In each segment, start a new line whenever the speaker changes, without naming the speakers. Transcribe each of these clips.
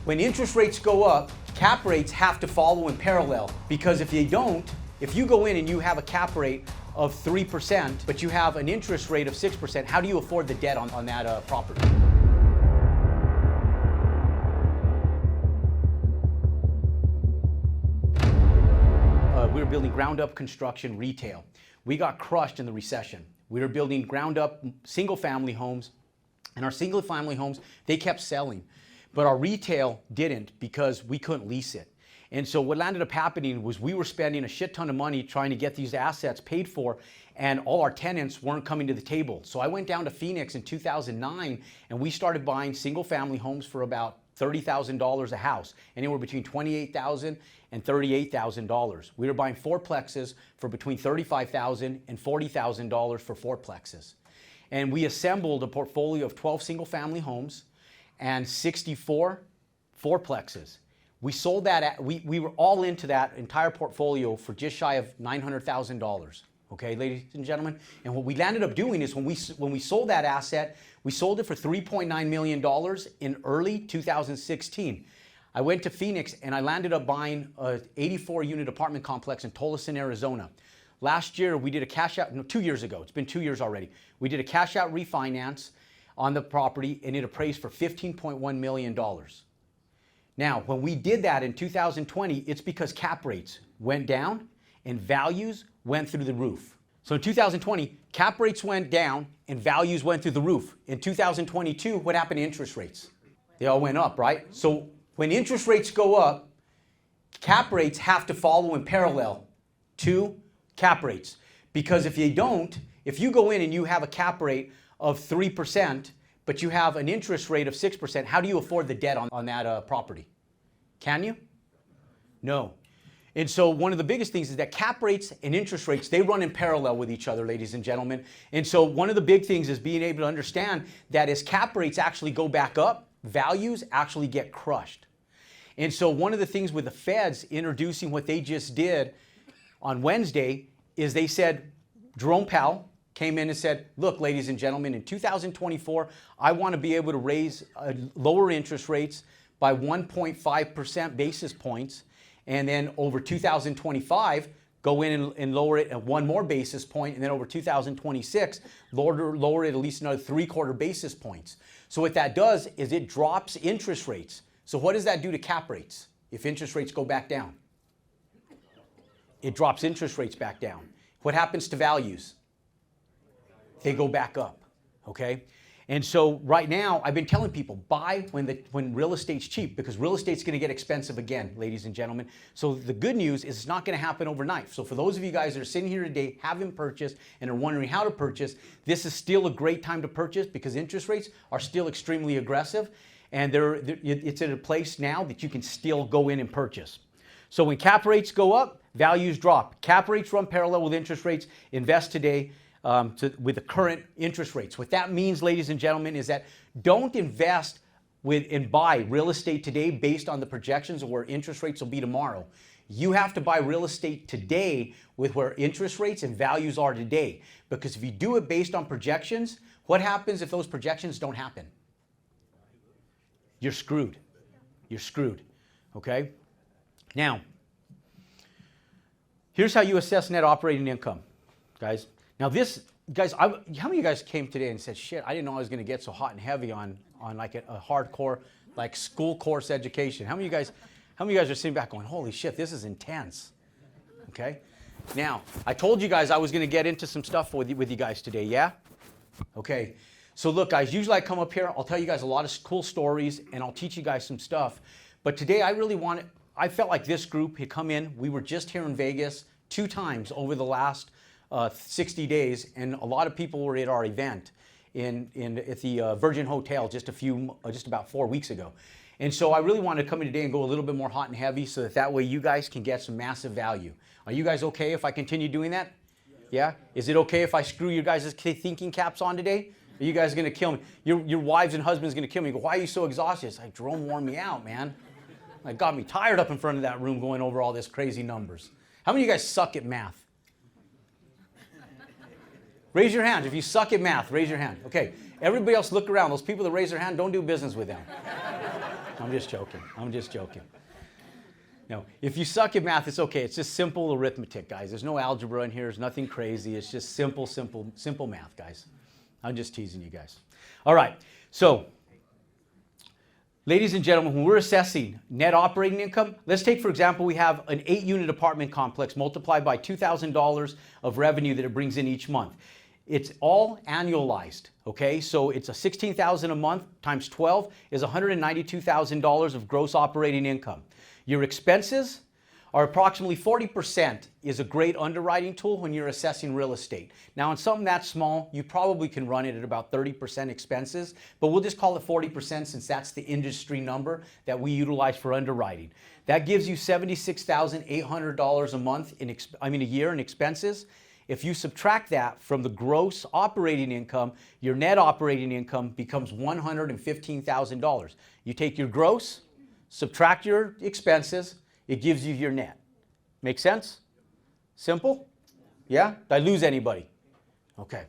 When interest rates go up, cap rates have to follow in parallel, because if they don't, if you go in and you have a cap rate of 3%, but you have an interest rate of 6%, how do you afford the debt on that property? We were building ground up construction retail. We got crushed in the recession. We were building ground up single family homes, and our single family homes, they kept selling. But our retail didn't, because we couldn't lease it. And so what ended up happening was we were spending a shit ton of money trying to get these assets paid for, and all our tenants weren't coming to the table. So I went down to Phoenix in 2009, and we started buying single family homes for about $30,000 a house, anywhere between $28,000 and $38,000. We were buying fourplexes for between $35,000 and $40,000 for fourplexes. And we assembled a portfolio of 12 single family homes and 64 fourplexes. We sold that, we were all into that entire portfolio for just shy of $900,000. Okay, ladies and gentlemen? And what we ended up doing is when we sold that asset, we sold it for $3.9 million in early 2016. I went to Phoenix and I landed up buying an 84-unit apartment complex in Tolleson, Arizona. Last year, we did a cash out, no, 2 years ago, it's been 2 years already. We did a cash out refinance on the property, and it appraised for $15.1 million. Now, when we did that in 2020, it's because cap rates went down and values went through the roof. So in 2020, cap rates went down and values went through the roof. In 2022, what happened to interest rates? They all went up, right? So when interest rates go up, cap rates have to follow in parallel to cap rates. Because if they don't, if you go in and you have a cap rate of 3%, but you have an interest rate of 6%, how do you afford the debt on that property? Can you? No. And so one of the biggest things is that cap rates and interest rates, they run in parallel with each other, ladies and gentlemen. And so one of the big things is being able to understand that as cap rates actually go back up, values actually get crushed. And so one of the things with the feds introducing what they just did on Wednesday is they said, Jerome Powell came in and said, look, ladies and gentlemen, in 2024, I want to be able to raise lower interest rates by 1.5% basis points. And then over 2025, go in and lower it at one more basis point. And then over 2026, lower it at least another 3/4 basis points. So what that does is it drops interest rates. So what does that do to cap rates if interest rates go back down? It drops interest rates back down. What happens to values? They go back up, okay? And so right now, I've been telling people, buy when real estate's cheap, because real estate's gonna get expensive again, ladies and gentlemen. So the good news is it's not gonna happen overnight. So for those of you guys that are sitting here today, haven't purchased, and are wondering how to purchase, this is still a great time to purchase because interest rates are still extremely aggressive, and it's at a place now that you can still go in and purchase. So when cap rates go up, values drop. Cap rates run parallel with interest rates. Invest today. With the current interest rates. What that means, ladies and gentlemen, is that don't invest and buy real estate today based on the projections of where interest rates will be tomorrow. You have to buy real estate today with where interest rates and values are today. Because if you do it based on projections, what happens if those projections don't happen? You're screwed. You're screwed. Okay? Now, here's how you assess net operating income, guys. Now this, guys, how many of you guys came today and said, shit, I didn't know I was going to get so hot and heavy on like a hardcore, like school course education? How many of you guys are sitting back going, holy shit, this is intense? Okay? Now, I told you guys I was going to get into some stuff with you guys today, yeah? Okay. So look, guys, usually I come up here, I'll tell you guys a lot of cool stories, and I'll teach you guys some stuff. But today I felt like this group had come in. We were just here in Vegas 2 times over the last 60 days, and a lot of people were at our event at the Virgin Hotel just about 4 weeks ago. And so I really wanted to come in today and go a little bit more hot and heavy so that way you guys can get some massive value. Are you guys okay if I continue doing that? Yeah? Is it okay if I screw your guys' thinking caps on today? Are you guys going to kill me? Your wives and husbands going to kill me. You go, why are you so exhausted? It's like, Jerome wore me out, man. Like, got me tired up in front of that room going over all this crazy numbers. How many of you guys suck at math? Raise your hand. If you suck at math, raise your hand. Okay. Everybody else look around. Those people that raise their hand, don't do business with them. I'm just joking. I'm just joking. No, if you suck at math, it's okay. It's just simple arithmetic, guys. There's no algebra in here. There's nothing crazy. It's just simple math, guys. I'm just teasing you guys. All right. So, ladies and gentlemen, when we're assessing net operating income, let's take, for example, we have an 8-unit apartment complex multiplied by $2,000 of revenue that it brings in each month. It's all annualized, okay? So it's a $16,000 a month times 12 is $192,000 of gross operating income. Your expenses are approximately 40% is a great underwriting tool when you're assessing real estate. Now, on something that small, you probably can run it at about 30% expenses, but we'll just call it 40% since that's the industry number that we utilize for underwriting. That gives you $76,800 a month a year in expenses. If you subtract that from the gross operating income, your net operating income becomes $115,000. You take your gross, subtract your expenses, it gives you your net. Make sense? Simple? Yeah? Did I lose anybody? Okay.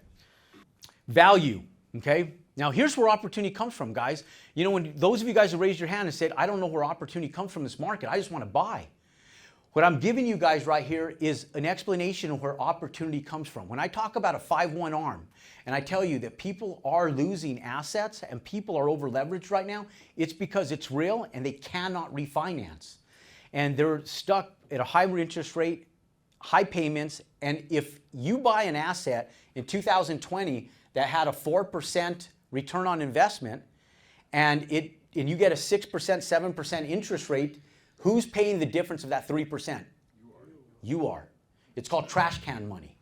Value, okay? Now here's where opportunity comes from, guys. You know, when those of you guys who raised your hand and said, I don't know where opportunity comes from in this market, I just want to buy. What I'm giving you guys right here is an explanation of where opportunity comes from. When I talk about a 5-1 arm, and I tell you that people are losing assets and people are over leveraged right now, it's because it's real and they cannot refinance. And they're stuck at a higher interest rate, high payments, and if you buy an asset in 2020 that had a 4% return on investment and you get a 6%, 7% interest rate, who's paying the difference of that 3%? You are. It's called trash can money,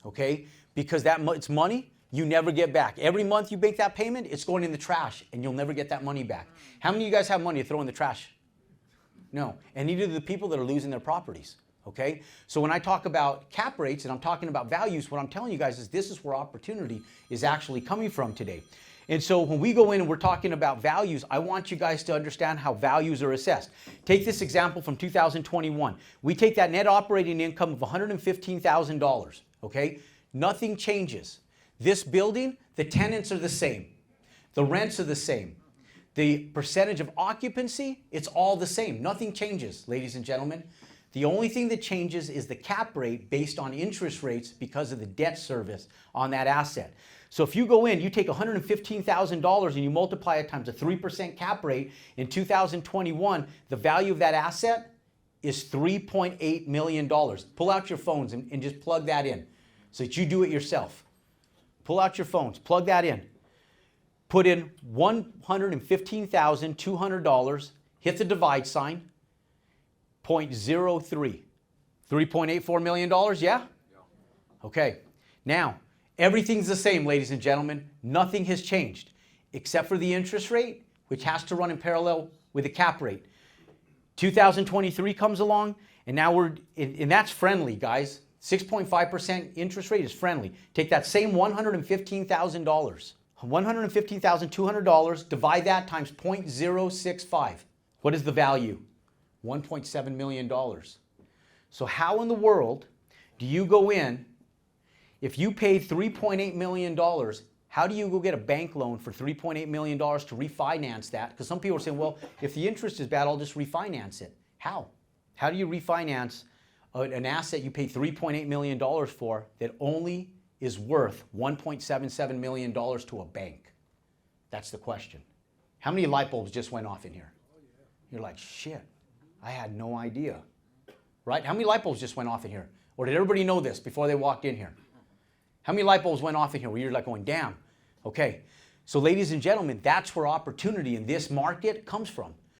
okay? Because it's money you never get back. Every month you make that payment, it's going in the trash, and you'll never get that money back. How many of you guys have money to throw in the trash? No, and neither do the people that are losing their properties, okay? So when I talk about cap rates and I'm talking about values, what I'm telling you guys is this is where opportunity is actually coming from today. And so when we go in and we're talking about values, I want you guys to understand how values are assessed. Take this example from 2021. We take that net operating income of $115,000, okay? Nothing changes. This building, the tenants are the same. The rents are the same. The percentage of occupancy, it's all the same. Nothing changes, ladies and gentlemen. The only thing that changes is the cap rate based on interest rates because of the debt service on that asset. So if you go in, you take $115,000 and you multiply it times a 3% cap rate in 2021, the value of that asset is $3.8 million. Pull out your phones and just plug that in so that you do it yourself. Pull out your phones, plug that in. Put in $115,200, hit the divide sign, 0.03. $3.84 million, yeah? Okay, now, everything's the same, ladies and gentlemen. Nothing has changed, except for the interest rate, which has to run in parallel with the cap rate. 2023 comes along, and now and that's friendly, guys. 6.5% interest rate is friendly. Take that same $115,200, divide that times 0.065. What is the value? $1.7 million. So how in the world do you go in, if you paid $3.8 million, how do you go get a bank loan for $3.8 million to refinance that? Because some people are saying, well, if the interest is bad, I'll just refinance it. How? How do you refinance an asset you paid $3.8 million for that only is worth $1.77 million to a bank? That's the question. How many light bulbs just went off in here? You're like, shit, I had no idea. Right? How many light bulbs just went off in here? Or did everybody know this before they walked in here? How many light bulbs went off in here where you're like going, damn? Okay. So ladies and gentlemen, that's where opportunity in this market comes from.